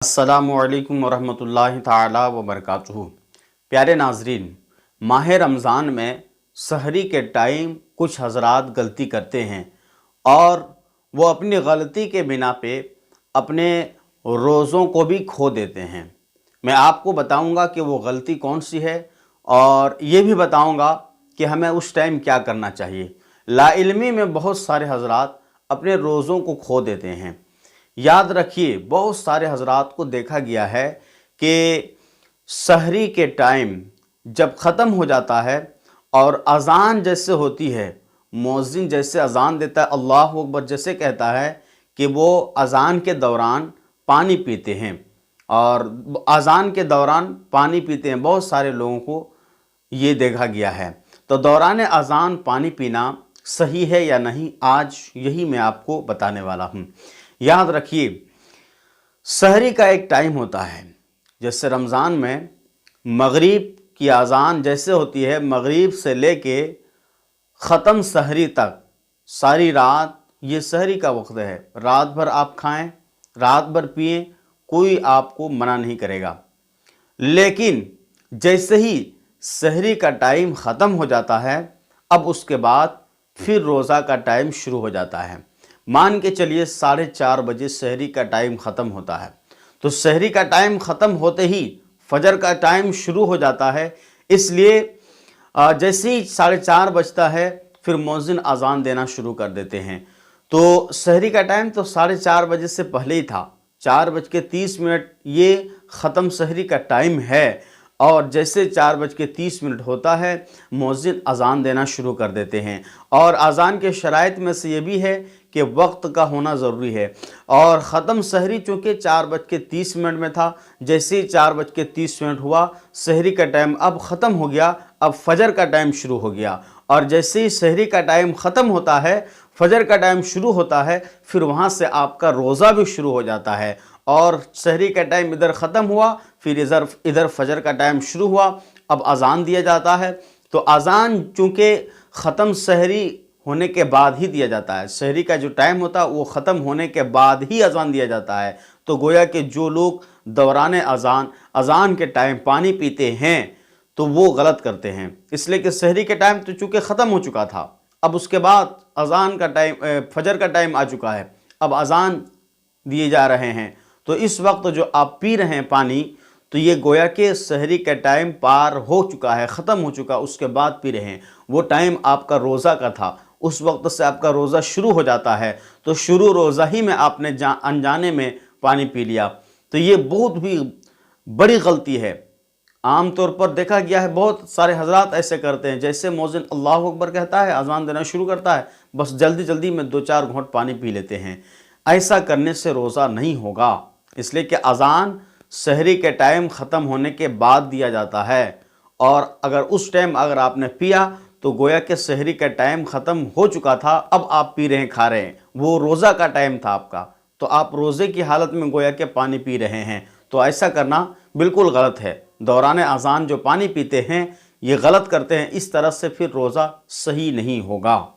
अस्सलामु अलैकुम वरहमतुल्लाहि ताला वबरकातुहू। प्यारे नाजरीन, माह रमज़ान में सहरी के टाइम कुछ हजरात गलती करते हैं और वो अपनी गलती के बिना पे अपने रोज़ों को भी खो देते हैं। मैं आपको बताऊंगा कि वो गलती कौन सी है और ये भी बताऊंगा कि हमें उस टाइम क्या करना चाहिए। लाइल्मी में बहुत सारे हजरात अपने रोज़ों को खो देते हैं। याद रखिए, बहुत सारे हजरात को देखा गया है कि सहरी के टाइम जब ख़त्म हो जाता है और अज़ान जैसे होती है, मुअज्जिन जैसे अज़ान देता है, अल्लाहु अकबर जैसे कहता है कि वो अज़ान के दौरान पानी पीते हैं और अज़ान के दौरान पानी पीते हैं। बहुत सारे लोगों को ये देखा गया है। तो दौरान अज़ान पानी पीना सही है या नहीं, आज यही मैं आपको बताने वाला हूँ। याद रखिए, सहरी का एक टाइम होता है। जैसे रमज़ान में मगरिब की अज़ान जैसे होती है, मगरिब से लेके ख़त्म सहरी तक सारी रात ये सहरी का वक्त है। रात भर आप खाएं, रात भर पिएं, कोई आपको मना नहीं करेगा। लेकिन जैसे ही सहरी का टाइम ख़त्म हो जाता है, अब उसके बाद फिर रोज़ा का टाइम शुरू हो जाता है। मान के चलिए 4:30 बजे सहरी का टाइम ख़त्म होता है, तो सहरी का टाइम ख़त्म होते ही फजर का टाइम शुरू हो जाता है। इसलिए जैसे ही 4:30 बजता है, फिर मुअज्जिन अज़ान देना शुरू कर देते हैं। तो सहरी का टाइम तो 4:30 बजे से पहले ही था। 4:30 ये ख़त्म सहरी का टाइम है और जैसे 4:30 होता है, मुअज्जिन अज़ान देना शुरू कर देते हैं। और अज़ान के शराइत में से ये भी है कि वक्त का होना ज़रूरी है। और ख़त्म सहरी चूँकि 4:30 में था, जैसे ही 4:30 हुआ, सहरी का टाइम अब ख़त्म हो गया, अब फजर का टाइम शुरू हो गया। और जैसे ही सहरी का टाइम ख़त्म होता है, फजर का टाइम शुरू होता है, फिर वहाँ से आपका रोज़ा भी शुरू हो जाता है। और सहरी का टाइम इधर ख़त्म हुआ, फिर इधर फजर का टाइम शुरू हुआ, अब अज़ान दिया जाता है। तो अज़ान चूँकि ख़त्म सहरी होने के बाद ही दिया जाता है, सहरी का जो टाइम होता है वो ख़त्म होने के बाद ही अज़ान दिया जाता है। तो गोया कि जो लोग दौरान अज़ान के टाइम पानी पीते हैं तो वो गलत करते हैं, इसलिए कि सहरी के टाइम तो चूँकि ख़त्म हो चुका था, अब उसके बाद अज़ान का टाइम, फजर का टाइम आ चुका है, अब अज़ान दिए जा रहे हैं। तो इस वक्त जो आप पी रहे हैं पानी, तो ये गोया के सहरी का टाइम पार हो चुका है, ख़त्म हो चुका, उसके बाद पी रहे हैं। वो टाइम आपका रोज़ा का था, उस वक्त से आपका रोज़ा शुरू हो जाता है, तो शुरू रोज़ा ही में आपने अनजाने में पानी पी लिया, तो ये बहुत भी बड़ी गलती है। आम तौर पर देखा गया है, बहुत सारे हजरात ऐसे करते हैं। जैसे मुअज्जिन अल्लाहु अकबर कहता है, अज़ान देना शुरू करता है, बस जल्दी जल्दी में 2-4 घूंट पानी पी लेते हैं। ऐसा करने से रोज़ा नहीं होगा, इसलिए कि अज़ान सहरी के टाइम ख़त्म होने के बाद दिया जाता है। और अगर उस टाइम अगर आपने पिया तो गोया के सहरी का टाइम ख़त्म हो चुका था, अब आप पी रहे हैं, खा रहे हैं, वो रोज़ा का टाइम था आपका, तो आप रोज़े की हालत में गोया के पानी पी रहे हैं। तो ऐसा करना बिल्कुल गलत है। दौरान अज़ान जो पानी पीते हैं ये गलत करते हैं, इस तरह से फिर रोज़ा सही नहीं होगा।